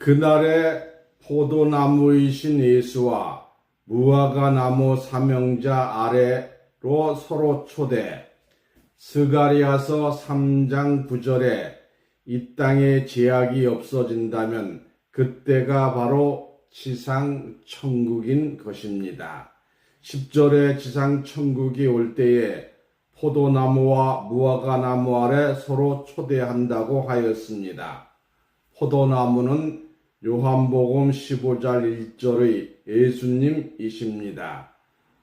그날에 포도나무이신 예수와 무화과나무 사명자 아래로 서로 초대. 스가랴서 3장 9절에 이 땅에 제약이 없어진다면 그때가 바로 지상천국인 것입니다. 10절에 지상천국이 올 때에 포도나무와 무화과나무 아래 서로 초대한다고 하였습니다. 포도나무는 요한복음 15장 1절의 예수님이십니다.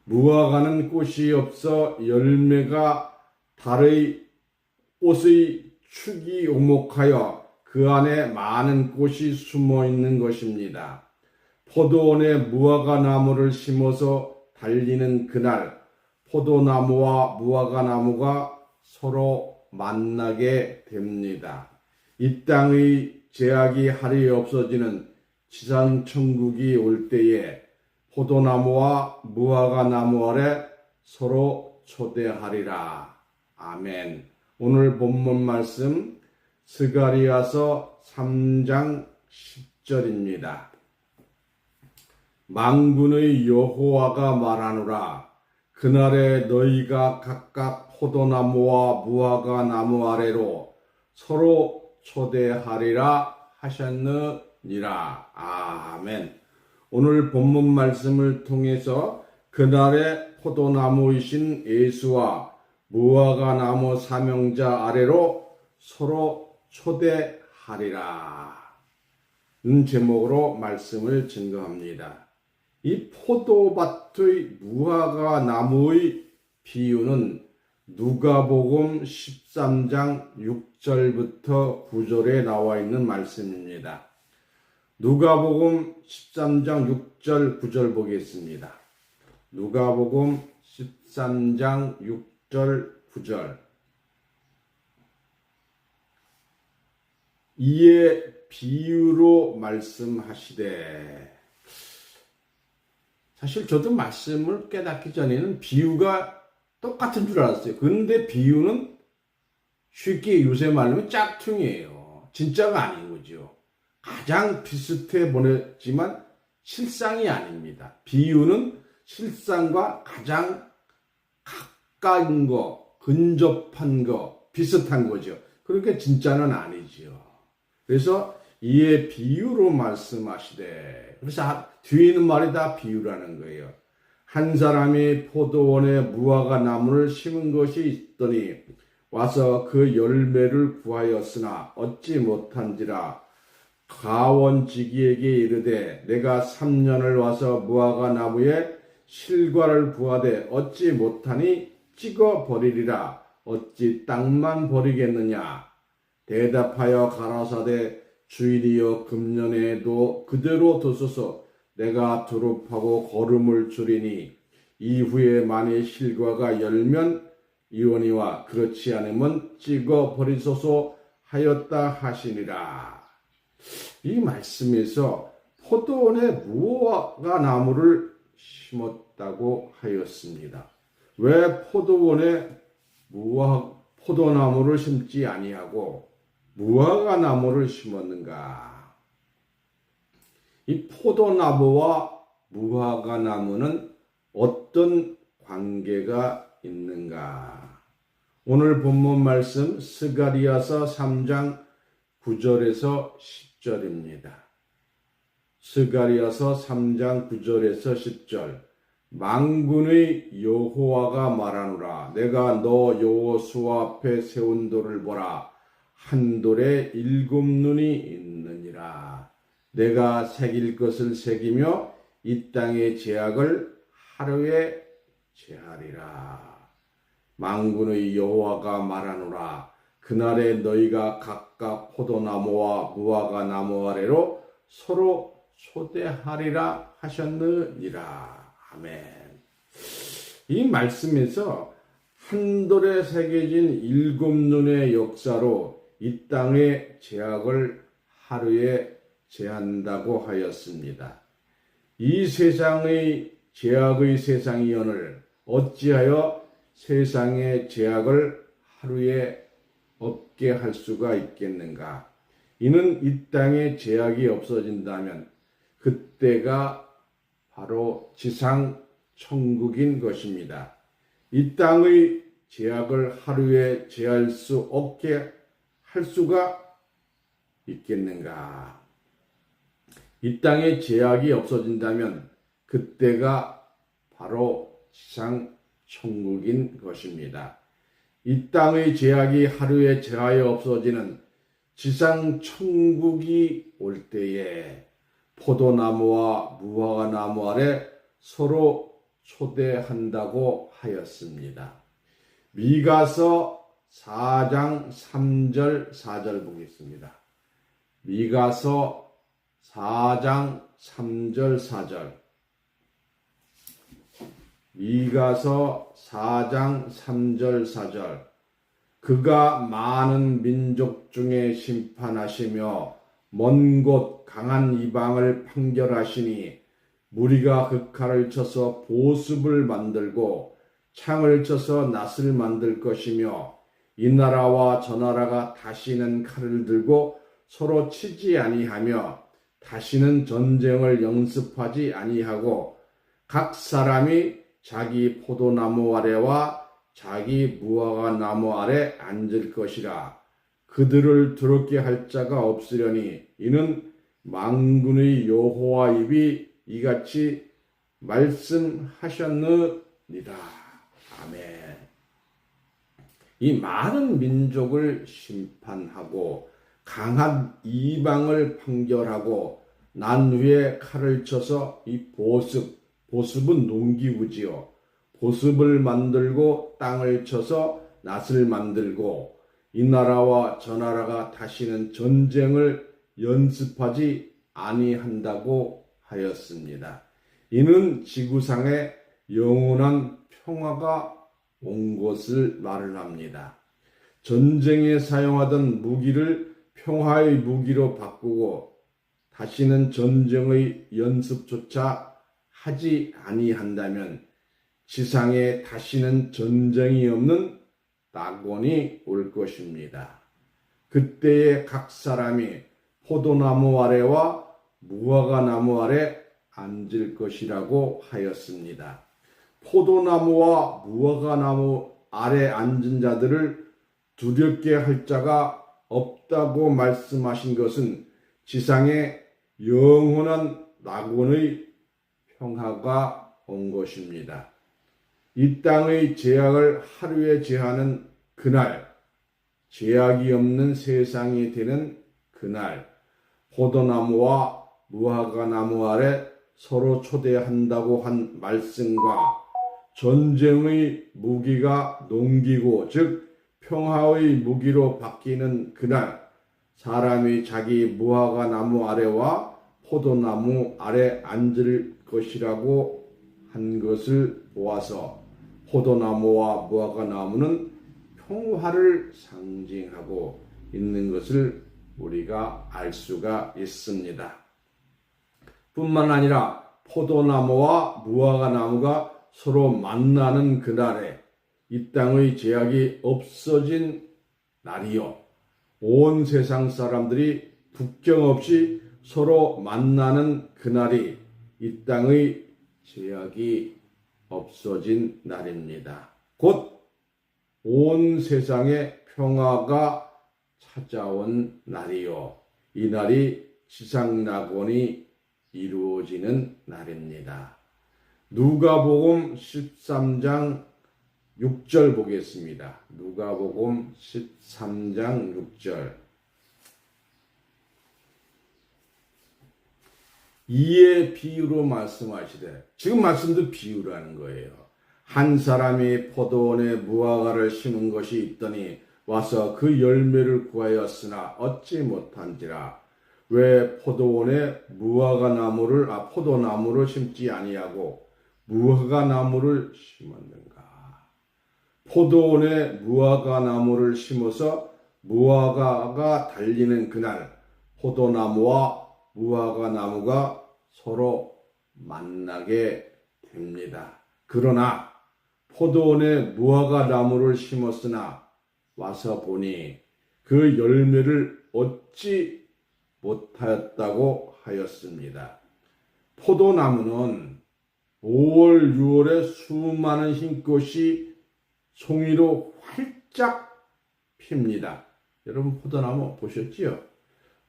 무화과는 꽃이 없어 열매가 달의 옷의 축이 오목하여 그 안에 많은 꽃이 숨어 있는 것입니다. 포도원에 무화과 나무를 심어서 달리는 그날, 포도나무와 무화과 나무가 서로 만나게 됩니다. 이 땅의 제약이 하루에 없어지는 지상천국이 올 때에 포도나무와 무화과 나무 아래 서로 초대하리라. 아멘. 오늘 본문 말씀 스가랴서 3장 10절입니다. 만군의 여호와가 말하노라. 그날에 너희가 각각 포도나무와 무화과 나무 아래로 서로 초대하리라 하셨느니라. 아멘. 오늘 본문 말씀을 통해서 그날에 포도나무이신 예수와 무화과 나무 사명자 아래로 서로 초대하리라 는 제목으로 말씀을 증거합니다. 이 포도밭의 무화과 나무의 비유는 누가복음 13장 6절부터 9절에 나와 있는 말씀입니다. 누가복음 13장 6절 9절 보겠습니다. 누가복음 13장 6절 9절. 이에 비유로 말씀하시되. 사실 저도 말씀을 깨닫기 전에는 비유가 똑같은 줄 알았어요. 그런데 비유는 쉽게 요새 말하면 짝퉁이에요. 진짜가 아닌 거죠. 가장 비슷해 보냈지만 실상이 아닙니다. 비유는 실상과 가장 가까운 거, 근접한 거, 비슷한 거죠. 그러니까 진짜는 아니죠. 그래서 이에 비유로 말씀하시되. 그래서 뒤에 있는 말이 다 비유라는 거예요. 한 사람이 포도원에 무화과 나무를 심은 것이 있더니 와서 그 열매를 구하였으나 얻지 못한지라. 가원지기에게 이르되 내가 3년을 와서 무화과 나무에 실과를 구하되 얻지 못하니 찍어 버리리라. 어찌 땅만 버리겠느냐. 대답하여 가라사대 주인이여 금년에도 그대로 두소서. 내가 두릅하고 거름을 주리니 이후에 만일 실과가 열면 이오니와 그렇지 않으면 찍어 버리소서 하였다 하시니라. 이 말씀에서 포도원에 무화과 나무를 심었다고 하였습니다. 왜 포도원에 포도나무를 심지 아니하고 무화과 나무를 심었는가? 이 포도나무와 무화과 나무는 어떤 관계가 있는가? 오늘 본문 말씀 스가랴서 3장 9절에서 10절입니다. 스가랴서 3장 9절에서 10절. 만군의 여호와가 말하노라. 내가 너 여호수아 앞에 세운 돌을 보라. 한 돌에 7눈이 있느니라. 내가 새길 것을 새기며 이 땅의 제약을 하루에 제하리라. 만군의 여호와가 말하노라. 그날에 너희가 각각 포도나무와 무화과 나무 아래로 서로 초대하리라 하셨느니라. 아멘. 이 말씀에서 한 돌에 새겨진 7눈의 역사로 이 땅의 제약을 하루에 제한다고 하였습니다. 이 세상의 제약의 세상이오늘 어찌하여 세상의 제약을 하루에 없게 할 수가 있겠는가? 이는 이 땅에 제약이 없어진다면 그때가 바로 지상 천국인 것입니다. 이 땅의 제약을 하루에 제할 수 없게 할 수가 있겠는가? 이 땅에 제약이 없어진다면 그때가 바로 지상 천국인 것입니다. 이 땅의 제약이 하루에 제하여 없어지는 지상 천국이 올 때에 포도나무와 무화과나무 아래 서로 초대한다고 하였습니다. 미가서 4장 3절 4절 보겠습니다. 미가서 4장 3절 4절 미가서 4장 3절 4절 그가 많은 민족 중에 심판하시며 먼 곳 강한 이방을 판결하시니 무리가 그 칼을 쳐서 보습을 만들고 창을 쳐서 낫을 만들 것이며 이 나라와 저 나라가 다시는 칼을 들고 서로 치지 아니하며 다시는 전쟁을 연습하지 아니하고 각 사람이 자기 포도나무 아래와 자기 무화과나무 아래 앉을 것이라. 그들을 두렵게 할 자가 없으려니 이는 만군의 여호와 입이 이같이 말씀하셨느니라. 아멘. 이 많은 민족을 심판하고 강한 이방을 판결하고 난 후에 칼을 쳐서 이 보습은 농기구지요. 보습을 만들고 땅을 쳐서 낫을 만들고 이 나라와 저 나라가 다시는 전쟁을 연습하지 아니한다고 하였습니다. 이는 지구상에 영원한 평화가 온 것을 말을 합니다. 전쟁에 사용하던 무기를 평화의 무기로 바꾸고 다시는 전쟁의 연습조차 하지 아니한다면 지상에 다시는 전쟁이 없는 낙원이 올 것입니다. 그때에 각 사람이 포도나무 아래와 무화과나무 아래 앉을 것이라고 하였습니다. 포도나무와 무화과나무 아래 앉은 자들을 두렵게 할 자가 없다고 말씀하신 것은 지상에 영원한 낙원의 평화가 온 것입니다. 이 땅의 제약을 하루에 제하는 그날, 제약이 없는 세상이 되는 그날, 포도나무와 무화과나무 아래 서로 초대한다고 한 말씀과 전쟁의 무기가 농기구, 즉 평화의 무기로 바뀌는 그날, 사람이 자기 무화과나무 아래와 포도나무 아래 앉을 것이라고 한 것을 보아서 포도나무와 무화과나무는 평화를 상징하고 있는 것을 우리가 알 수가 있습니다. 뿐만 아니라 포도나무와 무화과나무가 서로 만나는 그날에 이 땅의 제약이 없어진 날이요. 온 세상 사람들이 국경 없이 서로 만나는 그날이 이 땅의 제약이 없어진 날입니다. 곧 온 세상에 평화가 찾아온 날이요. 이 날이 지상낙원이 이루어지는 날입니다. 누가복음 13장 6절 보겠습니다. 누가복음 13장 6절. 이에 비유로 말씀하시되, 지금 말씀도 비유라는 거예요. 한 사람이 포도원에 무화과를 심은 것이 있더니 와서 그 열매를 구하였으나 얻지 못한지라. 왜 포도원에 포도나무를 심지 아니하고 무화과나무를 심었는가? 포도원에 무화과나무를 심어서 무화과가 달리는 그날 포도나무와 무화과나무가 서로 만나게 됩니다. 그러나 포도원에 무화과나무를 심었으나 와서 보니 그 열매를 얻지 못하였다고 하였습니다. 포도나무는 5월, 6월에 수많은 흰꽃이 송이로 활짝 핍니다. 여러분 포도나무 보셨지요?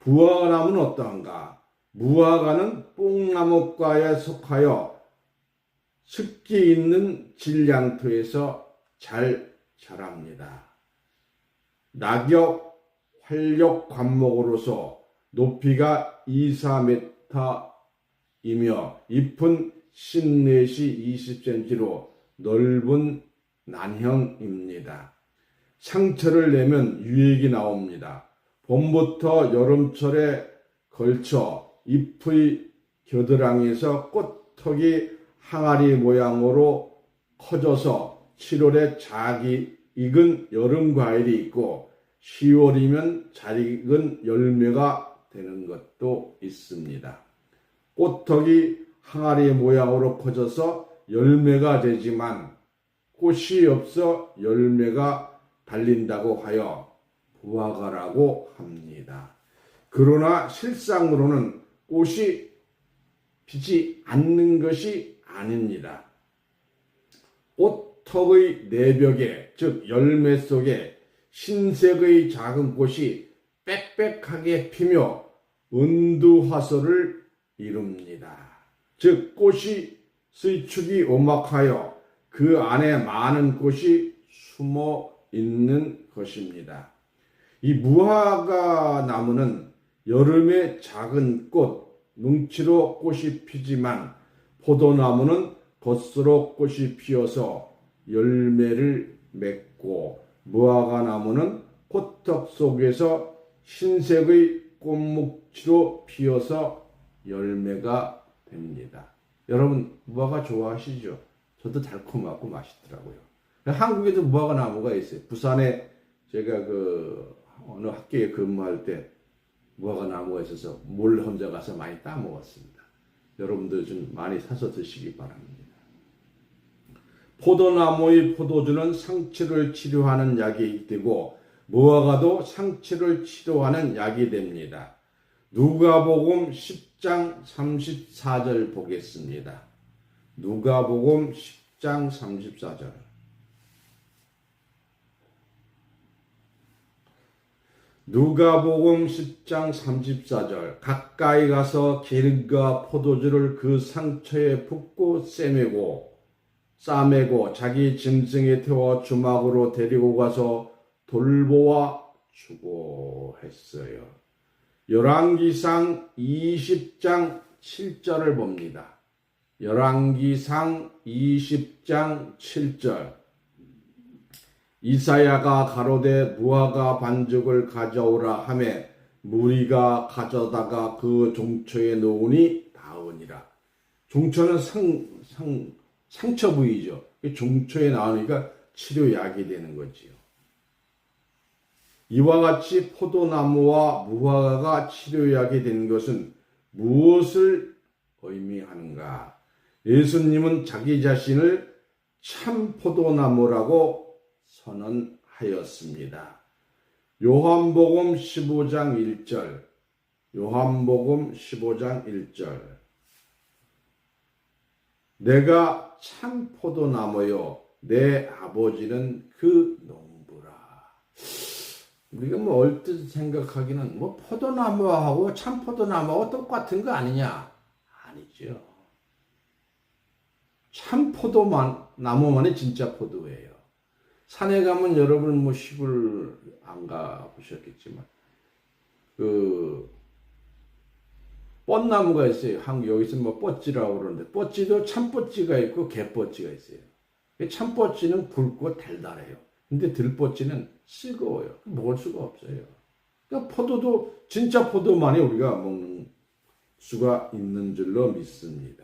무화과나무는 어떠한가? 무화과는 뽕나무과에 속하여 습기 있는 질량토에서 잘 자랍니다. 낙엽 활력 관목으로서 높이가 2-4m이며 잎은 10내시 20cm로 넓은 난형입니다. 상처를 내면 유액이 나옵니다. 봄부터 여름철에 걸쳐 잎의 겨드랑이에서 꽃턱이 항아리 모양으로 커져서 7월에 작이 익은 여름 과일이 있고 10월이면 잘 익은 열매가 되는 것도 있습니다. 꽃턱이 항아리 모양으로 커져서 열매가 되지만 꽃이 없어 열매가 달린다고 하여 무화과라고 합니다. 그러나 실상으로는 꽃이 피지 않는 것이 아닙니다. 꽃턱의 내벽에, 즉 열매 속에 흰색의 작은 꽃이 빽빽하게 피며 은두화소를 이룹니다. 즉 꽃이 수축이 오막하여 그 안에 많은 꽃이 숨어 있는 것입니다. 이 무화과 나무는 여름에 작은 꽃, 뭉치로 꽃이 피지만 포도나무는 겉으로 꽃이 피어서 열매를 맺고 무화과 나무는 꽃턱 속에서 흰색의 꽃뭉치로 피어서 열매가 됩니다. 여러분 무화과 좋아하시죠? 저도 달콤하고 맛있더라고요. 한국에도 무화과 나무가 있어요. 부산에 제가 어느 학교에 근무할 때 무화과 나무가 있어서 몰래 혼자 가서 많이 따먹었습니다. 여러분들 좀 많이 사서 드시기 바랍니다. 포도나무의 포도주는 상처를 치료하는 약이 되고 무화과도 상처를 치료하는 약이 됩니다. 누가복음 10장 34절 보겠습니다. 누가복음 10장 34절. 누가복음 10장 34절. 가까이 가서 기름과 포도주를 그 상처에 붓고 싸매고 자기 짐승에 태워 주막으로 데리고 가서 돌보아 주고 했어요. 열왕기상 20장 7절을 봅니다. 열왕기상 20장 7절. 이사야가 가로되 무화과 반죽을 가져오라 하매 무리가 가져다가 그 종초에 놓으니 나으니라. 종초는 상처 부위죠. 종초에 나오니까 치료약이 되는 거지요. 이와 같이 포도나무와 무화과가 치료약이 된 것은 무엇을 의미하는가? 예수님은 자기 자신을 참 포도나무라고 선언하였습니다. 요한복음 15장 1절. 요한복음 15장 1절. 내가 참 포도나무요 내 아버지는 그 농부라. 우리가 얼뜻 생각하기는 포도나무하고 참 포도나무하고 똑같은 거 아니냐? 아니죠. 참 포도나무만이 진짜 포도예요. 산에 가면 여러분 시골 안 가보셨겠지만 뻗나무가 있어요. 여기서 뻗지라고 그러는데 뻗지도 참뻗지가 있고 개뻗지가 있어요. 참뻗지는 굵고 달달해요. 근데 들뻗지는 쓰거워요. 먹을 수가 없어요. 그러니까 포도도 진짜 포도만이 우리가 먹는 수가 있는 줄로 믿습니다.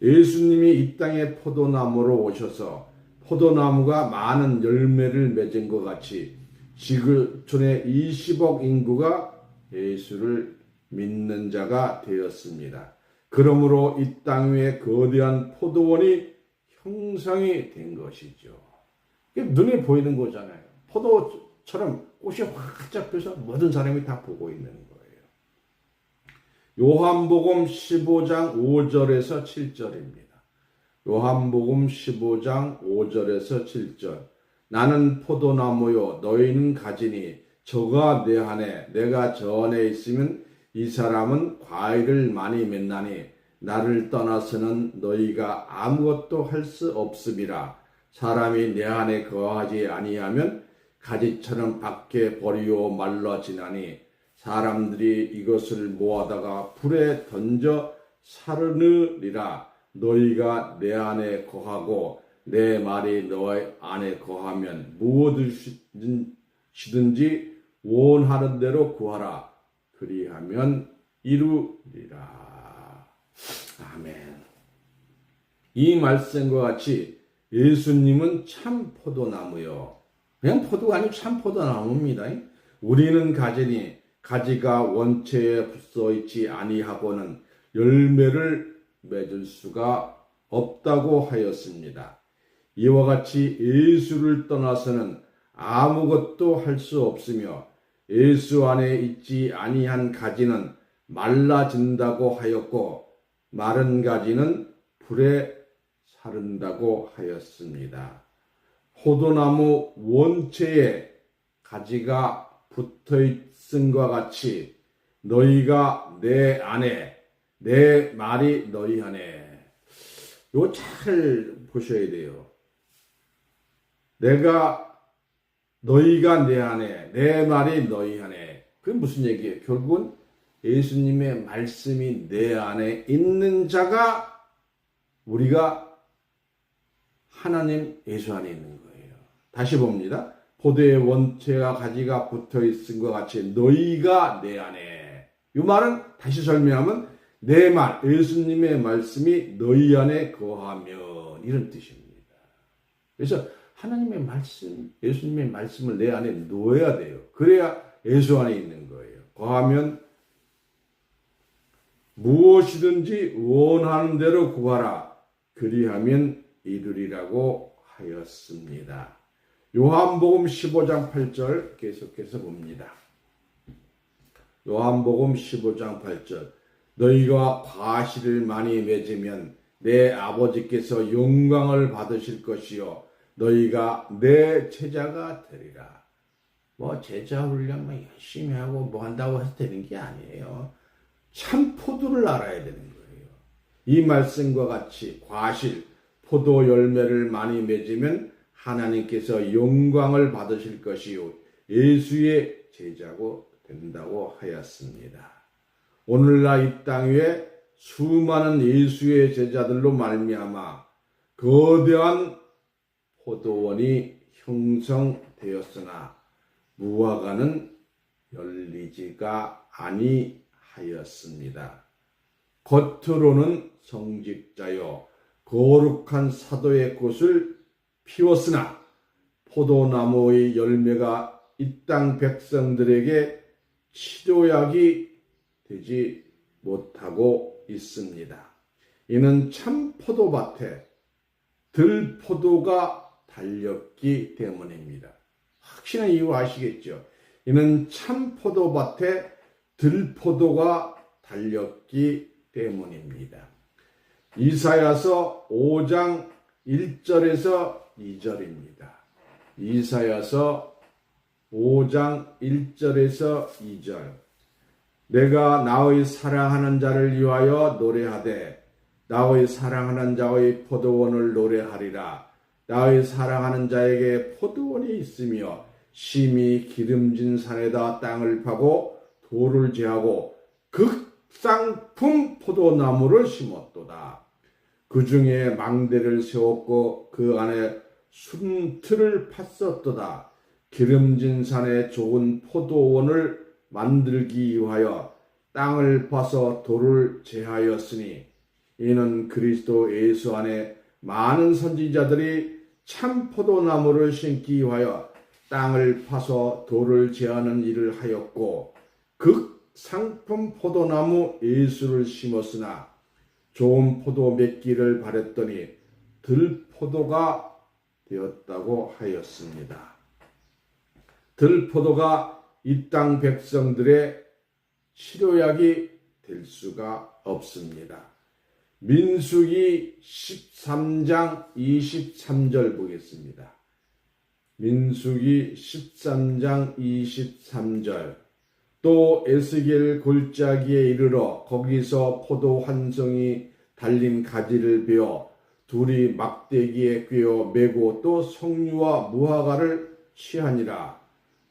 예수님이 이 땅에 포도나무로 오셔서 포도나무가 많은 열매를 맺은 것 같이 지구촌의 20억 인구가 예수를 믿는 자가 되었습니다. 그러므로 이 땅 위에 거대한 포도원이 형성이 된 것이죠. 눈에 보이는 거잖아요. 포도처럼 꽃이 활짝 펴서 모든 사람이 다 보고 있는 거. 요한복음 15장 5절에서 7절입니다. 요한복음 15장 5절에서 7절. 나는 포도나무요 너희는 가지니 저가 내 안에 내가 저 안에 있으면 이 사람은 과일을 많이 맺나니 나를 떠나서는 너희가 아무것도 할 수 없음이라. 사람이 내 안에 거하지 아니하면 가지처럼 밖에 버리고 말라지나니 사람들이 이것을 모아다가 불에 던져 사르느니라. 너희가 내 안에 거하고 내 말이 너희 안에 거하면 무엇이든지 원하는 대로 구하라. 그리하면 이루리라. 아멘. 이 말씀과 같이 예수님은 참 포도나무요. 그냥 포도가 아니고 참 포도나무입니다. 우리는 가지니 가지가 원체에 붙어 있지 아니하고는 열매를 맺을 수가 없다고 하였습니다. 이와 같이 예수를 떠나서는 아무것도 할 수 없으며 예수 안에 있지 아니한 가지는 말라진다고 하였고 마른 가지는 불에 사른다고 하였습니다. 포도나무 원체에 가지가 붙어 있음과 같이 너희가 내 안에 내 말이 너희 안에. 이거 잘 보셔야 돼요. 너희가 내 안에 내 말이 너희 안에. 그게 무슨 얘기예요? 결국은 예수님의 말씀이 내 안에 있는 자가 우리가 하나님 예수 안에 있는 거예요. 다시 봅니다. 포도의 원체와 가지가 붙어 있음과 같이 너희가 내 안에. 이 말은 다시 설명하면 내 말, 예수님의 말씀이 너희 안에 거하면 이런 뜻입니다. 그래서 하나님의 말씀, 예수님의 말씀을 내 안에 놓아야 돼요. 그래야 예수 안에 있는 거예요. 거하면 무엇이든지 원하는 대로 구하라. 그리하면 이루리라고 하였습니다. 요한복음 15장 8절 계속해서 봅니다. 요한복음 15장 8절. 너희가 과실을 많이 맺으면 내 아버지께서 영광을 받으실 것이요 너희가 내 제자가 되리라. 제자 훈련 열심히 하고 뭐 한다고 해서 되는 게 아니에요. 참 포도를 알아야 되는 거예요. 이 말씀과 같이 과실, 포도 열매를 많이 맺으면 하나님께서 영광을 받으실 것이요 예수의 제자고 된다고 하였습니다. 오늘날 이 땅 위에 수많은 예수의 제자들로 말미암아 거대한 포도원이 형성되었으나 무화과는 열리지가 아니하였습니다. 겉으로는 성직자요 거룩한 사도의 꽃을 피웠으나 포도나무의 열매가 이 땅 백성들에게 치료약이 되지 못하고 있습니다. 이는 참 포도밭에 들포도가 달렸기 때문입니다. 확실한 이유 아시겠죠? 이는 참 포도밭에 들포도가 달렸기 때문입니다. 이사야서 5장 1절에서 2절입니다. 이사야서 5장 1절에서 2절. 내가 나의 사랑하는 자를 위하여 노래하되 나의 사랑하는 자의 포도원을 노래하리라. 나의 사랑하는 자에게 포도원이 있으며 심히 기름진 산에다 땅을 파고 돌을 제하고 극상품 포도나무를 심었도다. 그 중에 망대를 세웠고 그 안에 순틀을 팠었도다. 기름진 산에 좋은 포도원을 만들기 위하여 땅을 파서 돌을 제하였으니 이는 그리스도 예수 안에 많은 선지자들이 참 포도나무를 심기 위하여 땅을 파서 돌을 제하는 일을 하였고 극상품 포도나무 예수를 심었으나 좋은 포도 맺기를 바랬더니 들포도가 되었다고 하였습니다. 들포도가 이 땅 백성들의 치료약이 될 수가 없습니다. 민수기 13장 23절 보겠습니다. 민수기 13장 23절. 또 에스겔 골짜기에 이르러 거기서 포도 한 송이 달린 가지를 베어 둘이 막대기에 꿰어 메고 또 석류와 무화과를 취하니라.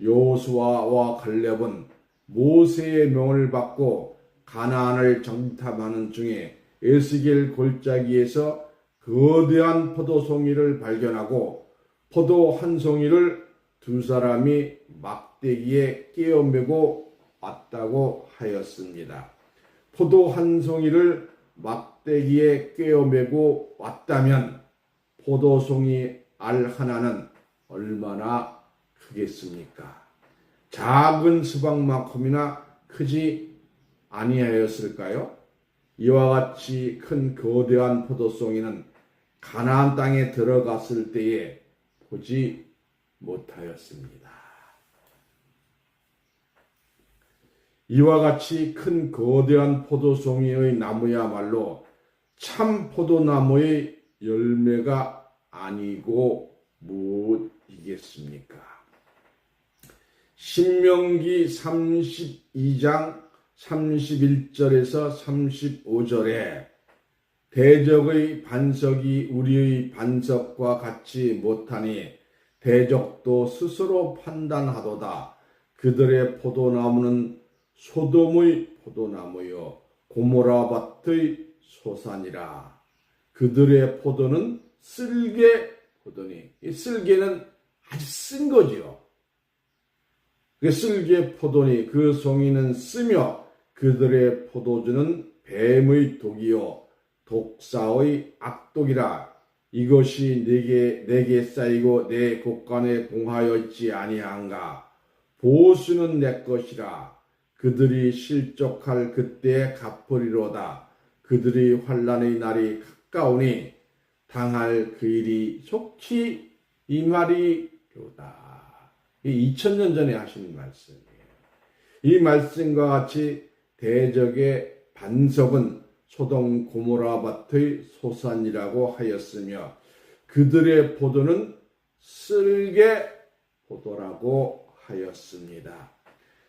여호수아와 갈렙은 모세의 명을 받고 가나안을 정탐하는 중에 에스겔 골짜기에서 거대한 포도송이를 발견하고 포도 한 송이를 두 사람이 막대기에 끼어 메고 왔다고 하였습니다. 포도 한 송이를 막대기에 꿰어 메고 왔다면 포도송이 알 하나는 얼마나 크겠습니까? 작은 수박만큼이나 크지 아니하였을까요? 이와 같이 큰 거대한 포도송이는 가나안 땅에 들어갔을 때에 보지 못하였습니다. 이와 같이 큰 거대한 포도송이의 나무야말로 참 포도나무의 열매가 아니고 무엇이겠습니까? 신명기 32장 31절에서 35절에 대적의 반석이 우리의 반석과 같이 못하니 대적도 스스로 판단하도다. 그들의 포도나무는 소돔의 포도나무요 고모라 밭의 소산이라. 그들의 포도는 쓸개 포도니, 이 쓸개는 아주 쓴 거지요. 그 쓸개 포도니 그 송이는 쓰며 그들의 포도주는 뱀의 독이요 독사의 악독이라. 이것이 내게 쌓이고 내 곳간에 공하여 있지 아니한가. 보수는 내 것이라. 그들이 실족할 그때에 갚으리로다. 그들이 환난의 날이 가까우니 당할 그 일이 속히 임하리로다. 이 2000년 전에 하신 말씀이에요. 이 말씀과 같이 대적의 반석은 소돔 고모라 밭의 소산이라고 하였으며 그들의 포도는 쓸개 포도라고 하였습니다.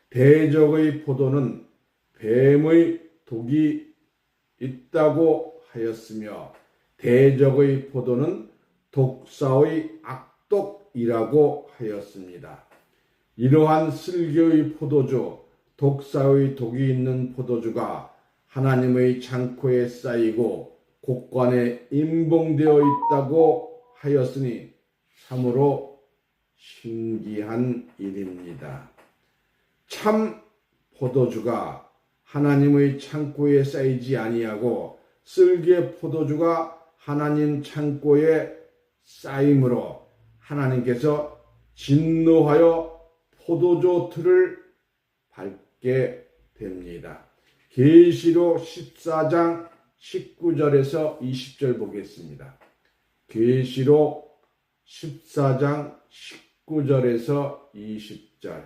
대적의 포도는 뱀의 독이 있다고 하였으며 대적의 포도는 독사의 악독이라고 하였습니다. 이러한 쓸개의 포도주, 독사의 독이 있는 포도주가 하나님의 창고에 쌓이고 곳간에 임봉되어 있다고 하였으니 참으로 신기한 일입니다. 참 포도주가 하나님의 창고에 쌓이지 아니하고 쓸개 포도주가 하나님 창고에 쌓임으로 하나님께서 진노하여 포도주 틀을 밟게 됩니다. 계시록 14장 19절에서 20절 보겠습니다. 계시록 14장 19절에서 20절.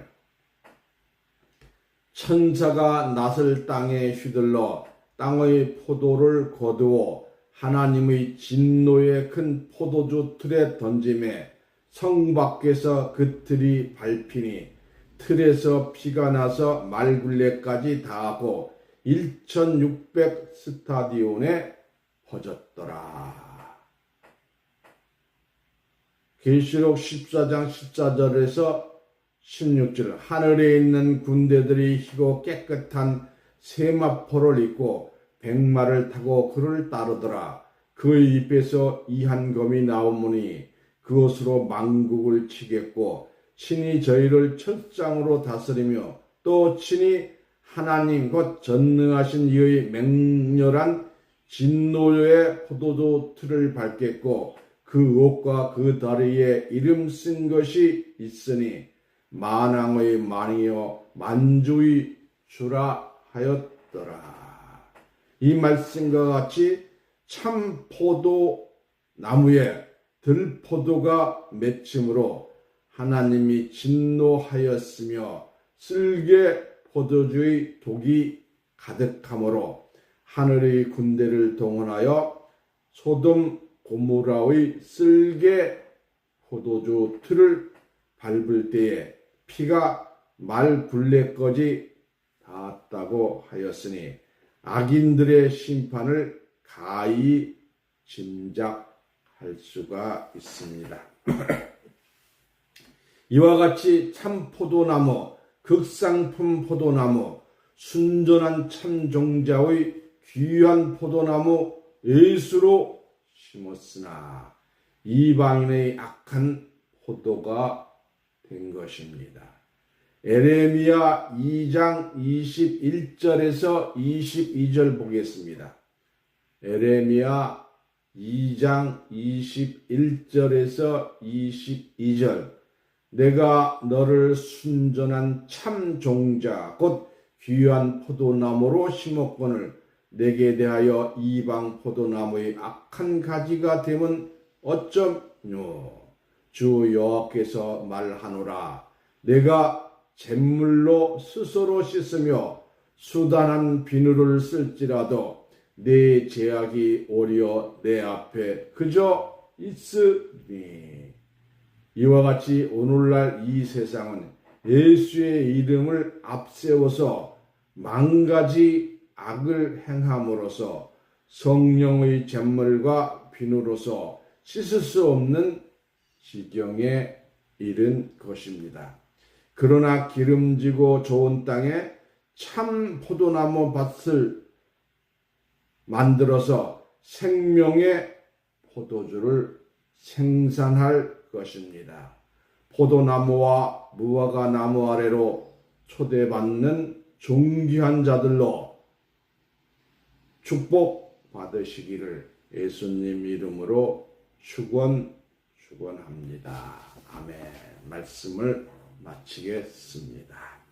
천사가 낫을 땅에 휘둘러 땅의 포도를 거두어 하나님의 진노의 큰 포도주 틀에 던짐에 성 밖에서 그 틀이 밟히니 틀에서 피가 나서 말굴레까지 닿고 1600 스타디온에 퍼졌더라. 계시록 14장 14절에서 16절. 하늘에 있는 군대들이 희고 깨끗한 세마포를 입고 백마를 타고 그를 따르더라. 그의 입에서 이 한 검이 나오므니 그것으로 만국을 치겠고 친히 저희를 철장으로 다스리며 또 친히 하나님 곧 전능하신 이의 맹렬한 진노의 포도주 틀을 밟겠고 그 옷과 그 다리에 이름 쓴 것이 있으니 만왕의 만이요 만주의 주라 하였더라. 이 말씀과 같이 참 포도 나무에 들포도가 맺힘으로 하나님이 진노하였으며 쓸개 포도주의 독이 가득하므로 하늘의 군대를 동원하여 소돔 고모라의 쓸개 포도주 틀을 밟을 때에 피가 말 굴레까지 닿았다고 하였으니 악인들의 심판을 가히 짐작할 수가 있습니다. 이와 같이 참 포도나무, 극상품 포도나무, 순전한 참 종자의 귀한 포도나무 예수로 심었으나 이방인의 악한 포도가 된 것입니다. 에레미야 2장 21절에서 22절 보겠습니다. 에레미야 2장 21절에서 22절. 내가 너를 순전한 참 종자 곧 귀한 포도나무로 심었거늘 내게 대하여 이방 포도나무의 악한 가지가 되면 어쩌뇨. 주 여호와께서 말하노라. 내가 잿물로 스스로 씻으며 수단한 비누를 쓸지라도 내 죄악이 오려 내 앞에 그저 있으니. 이와 같이 오늘날 이 세상은 예수의 이름을 앞세워서 만가지 악을 행함으로써 성령의 잿물과 비누로서 씻을 수 없는 지경에 이른 것입니다. 그러나 기름지고 좋은 땅에 참 포도나무 밭을 만들어서 생명의 포도주를 생산할 것입니다. 포도나무와 무화과 나무 아래로 초대받는 존귀한 자들로 축복받으시기를 예수님 이름으로 축원합니다. 아멘. 말씀을 마치겠습니다.